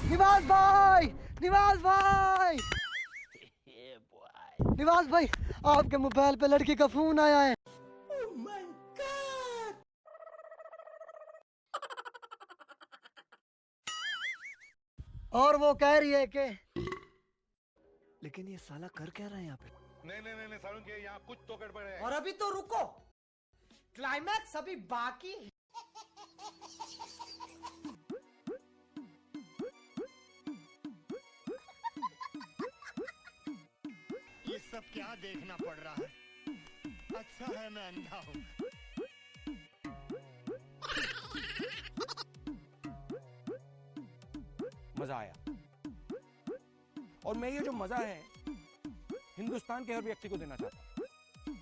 निवास भाई, निवास भाई, निवास भाई, आपके मोबाइल पे लड़की का फोन आया है। Oh my God! और वो कह रही है कि लेकिन ये साला कर क्या रहा है यहाँ पे? नहीं सारुण के यहाँ कुछ तो गड़बड़ है। और अभी तो रुको, क्लाइमैक्स अभी बाकी है। ये सब क्या देखना पड़ रहा है? अच्छा है मैं अंधा हूँ। मजा आया। और मैं ये जो मजा है हिंदुस्तान के हर व्यक्ति को देना चाहता हूँ।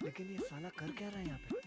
लेकिन ये साला कर क्या रहा है यहाँ पे?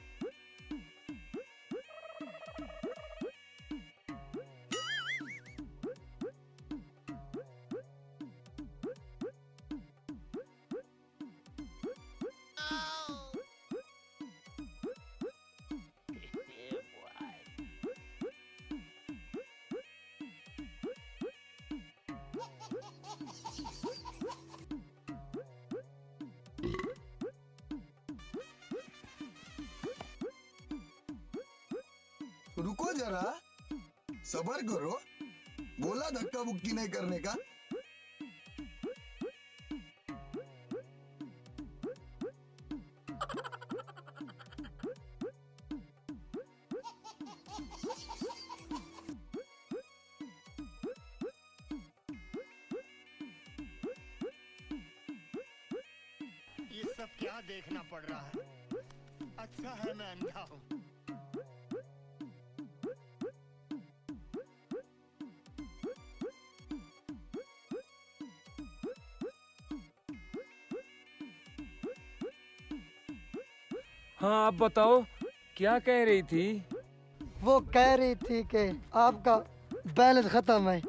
रुको जरा, सबर करो। बोला धक्का बुक्की नहीं करने का। ये सब क्या देखना पड़ रहा है? अच्छा है मैं अंधा हूँ। हाँ आप बताओ क्या कह रही थी? वो कह रही थी कि आपका बैलेंस खत्म है।